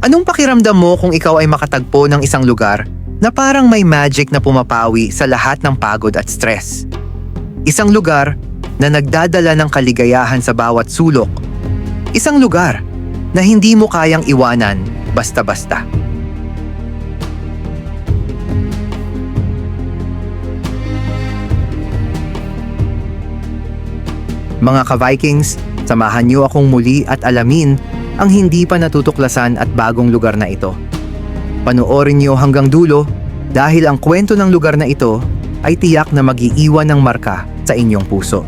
Anong pakiramdam mo kung ikaw ay makatagpo ng isang lugar na parang may magic na pumapawi sa lahat ng pagod at stress? Isang lugar na nagdadala ng kaligayahan sa bawat sulok. Isang lugar na hindi mo kayang iwanan basta-basta. Mga ka-Vikings, samahan niyo akong muli at alamin ang hindi pa natutuklasan at bagong lugar na ito. Panoorin niyo hanggang dulo dahil ang kwento ng lugar na ito ay tiyak na mag-iiwan ng marka sa inyong puso.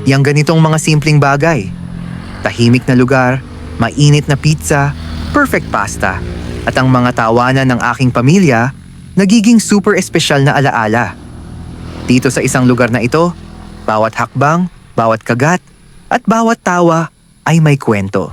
Yang ganitong mga simpleng bagay. Tahimik na lugar, mainit na pizza, perfect pasta, at ang mga tawanan ng aking pamilya nagiging super espesyal na alaala. Dito sa isang lugar na ito, bawat hakbang, bawat kagat, at bawat tawa ay may kwento.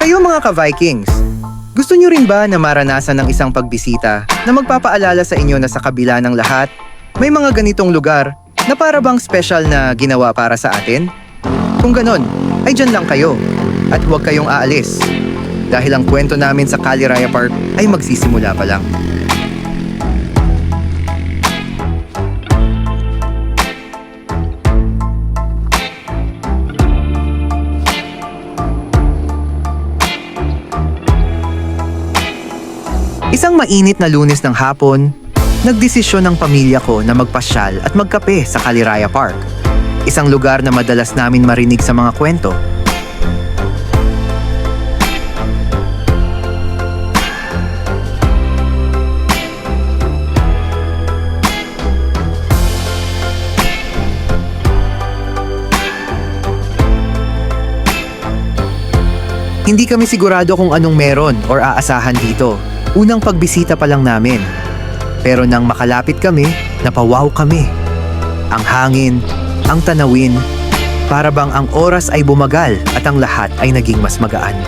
Kayo mga ka-Vikings, gusto nyo rin ba na maranasan ng isang pagbisita na magpapaalala sa inyo na sa kabila ng lahat, may mga ganitong lugar na para bang special na ginawa para sa atin? Kung ganon, ay dyan lang kayo at huwag kayong aalis dahil ang kwento namin sa Caliraya Park ay magsisimula pa lang. Isang mainit na Lunes ng hapon, nagdesisyon ng pamilya ko na magpasyal at magkape sa Caliraya Park, isang lugar na madalas namin marinig sa mga kwento. Hindi kami sigurado kung anong meron or aasahan dito. Unang pagbisita pa lang namin. Pero nang makalapit kami, napawaw kami. Ang hangin, ang tanawin, para bang ang oras ay bumagal at ang lahat ay naging mas magaan.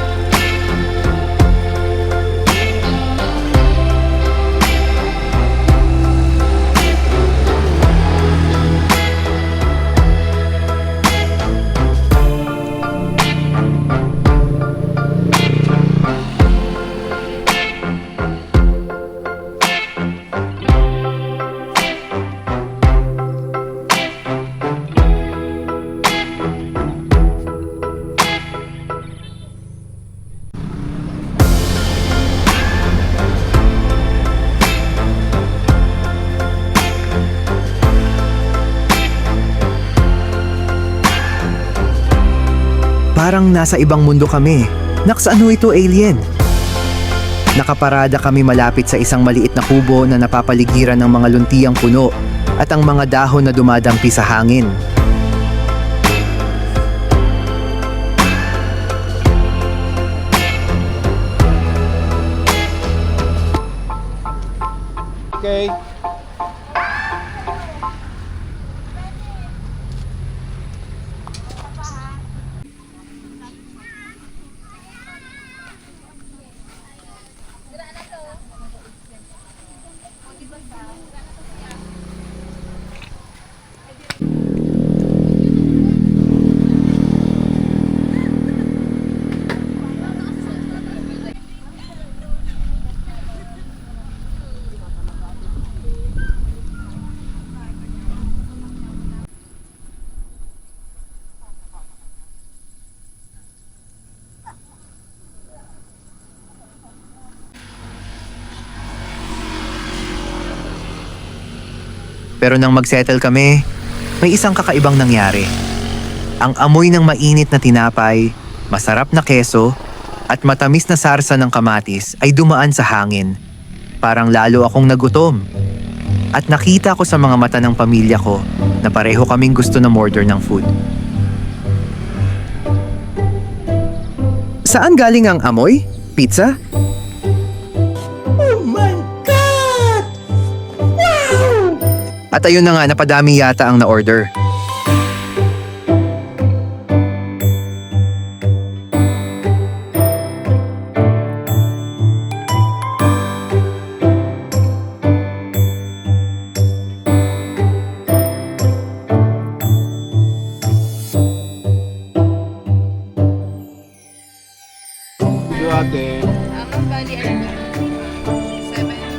Parang nasa ibang mundo kami. Naks, ano ito, alien? Nakaparada kami malapit sa isang maliit na kubo na napapaligiran ng mga luntiang puno at ang mga dahon na dumadampi sa hangin. Okay. Pero nang magsettle kami, may isang kakaibang nangyari. Ang amoy ng mainit na tinapay, masarap na keso, at matamis na sarsa ng kamatis ay dumaan sa hangin. Parang lalo akong nagutom. At nakita ko sa mga mata ng pamilya ko na pareho kaming gusto na order ng food. Saan galing ang amoy? Pizza? At ayun na nga, napadami yata ang na-order. Ito ate. Ang bali ano niya? 7.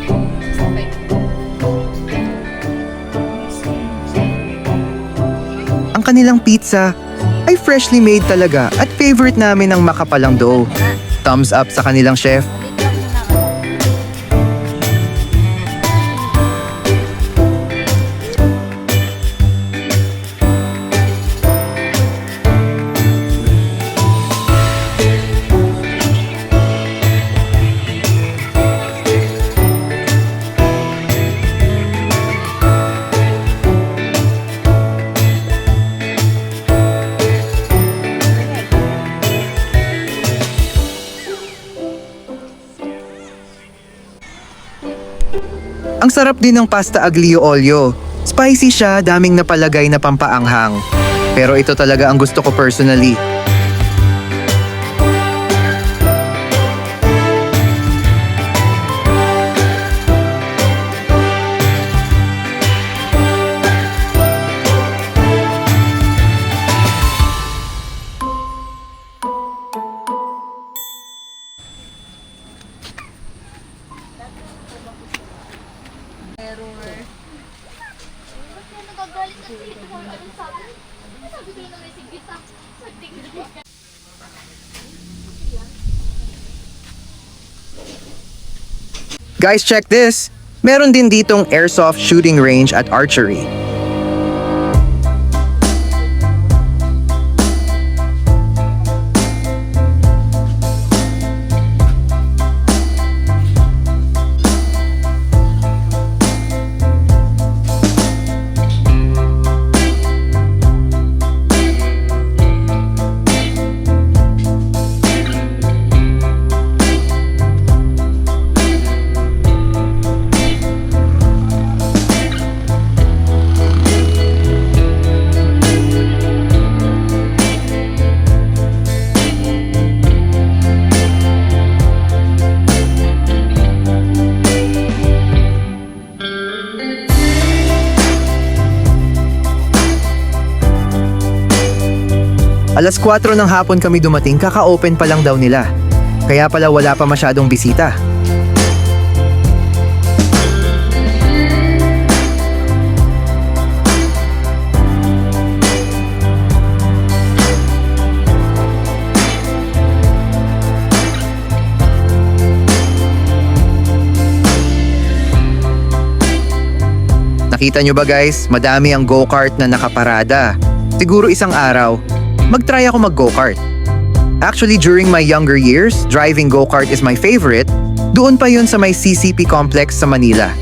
Ang kanilang pizza ay freshly made talaga at favorite namin ang makapalang dough. Thumbs up sa kanilang chef. Ang sarap din ng pasta aglio olio. Spicy siya, daming napalagay na pampaanghang. Pero ito talaga ang gusto ko personally. Guys, check this! Meron din ditong airsoft shooting range at archery. Alas 4 ng hapon kami dumating, kaka-open pa lang daw nila. Kaya pala wala pa masyadong bisita. Nakita nyo ba guys, madami ang go-kart na nakaparada. Siguro isang araw, mag-try ako mag-go-kart. Actually, during my younger years, driving go-kart is my favorite. Doon pa yun sa may CCP complex sa Manila.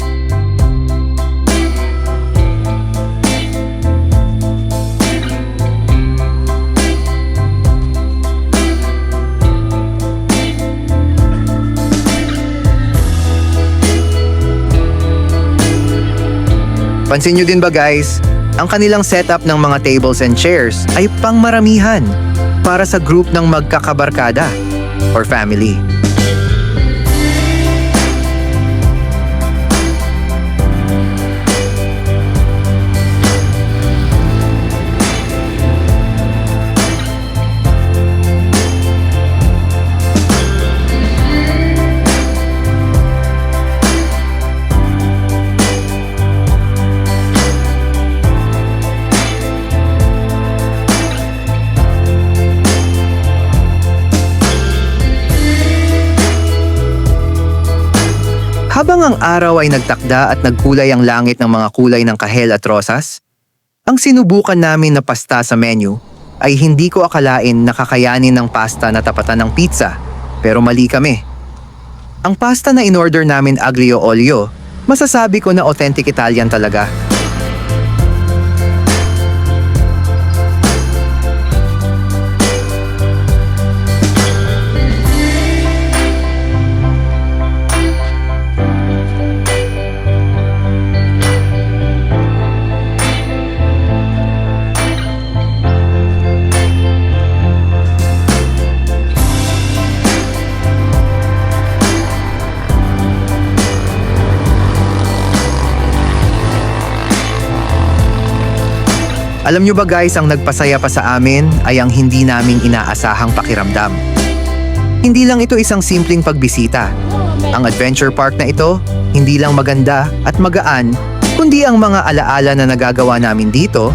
Pansin nyo din ba guys, ang kanilang setup ng mga tables and chairs ay pangmaramihan para sa group ng magkakabarkada or family. Habang ang araw ay nagtakda at nagkulay ang langit ng mga kulay ng kahel at rosas, ang sinubukan namin na pasta sa menu ay hindi ko akalain na kakayanin ng pasta na tapatan ng pizza, pero mali kami. Ang pasta na in-order namin aglio olio, masasabi ko na authentic Italian talaga. Alam nyo ba guys, ang nagpasaya pa sa amin ay ang hindi naming inaasahang pakiramdam. Hindi lang ito isang simpleng pagbisita. Ang adventure park na ito, hindi lang maganda at magaan, kundi ang mga alaala na nagagawa namin dito.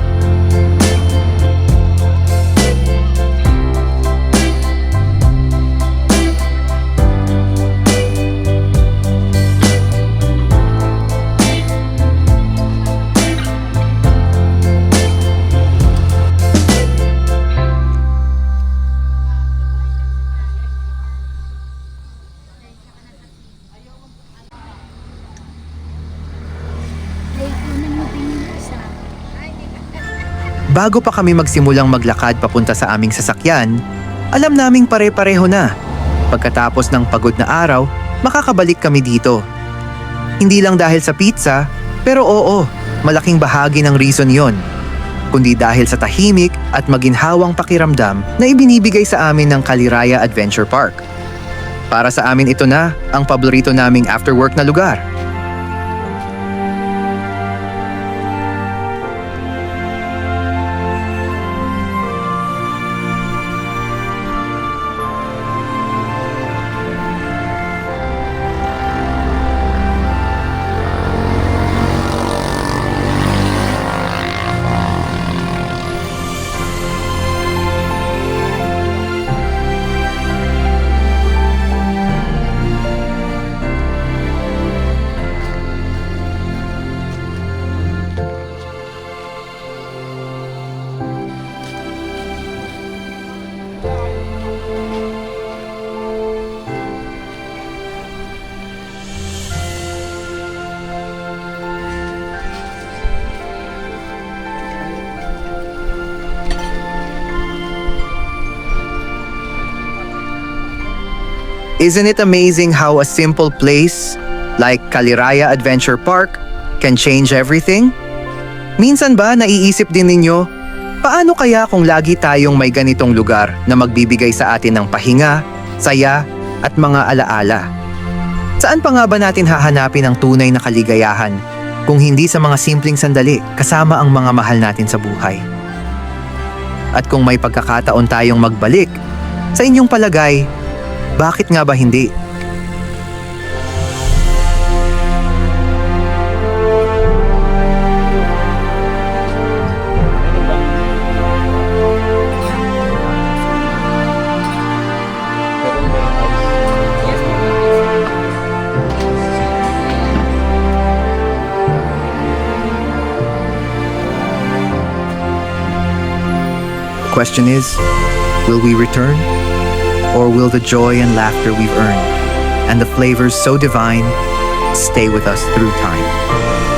Bago pa kami magsimulang maglakad papunta sa aming sasakyan, alam naming pare-pareho na. Pagkatapos ng pagod na araw, makakabalik kami dito. Hindi lang dahil sa pizza, pero oo, malaking bahagi ng reason yon. Kundi dahil sa tahimik at maginhawang pakiramdam na ibinibigay sa amin ng Caliraya Adventure Park. Para sa amin ito na ang paborito naming after work na lugar. Isn't it amazing how a simple place like Caliraya Adventure Park can change everything? Minsan ba naiisip din ninyo, paano kaya kung lagi tayong may ganitong lugar na magbibigay sa atin ng pahinga, saya at mga alaala? Saan pa nga ba natin hahanapin ang tunay na kaligayahan kung hindi sa mga simpleng sandali kasama ang mga mahal natin sa buhay? At kung may pagkakataon tayong magbalik, sa inyong palagay, bakit nga ba hindi? Yes po. The question is, will we return? Or will the joy and laughter we've earned, and the flavors so divine, stay with us through time?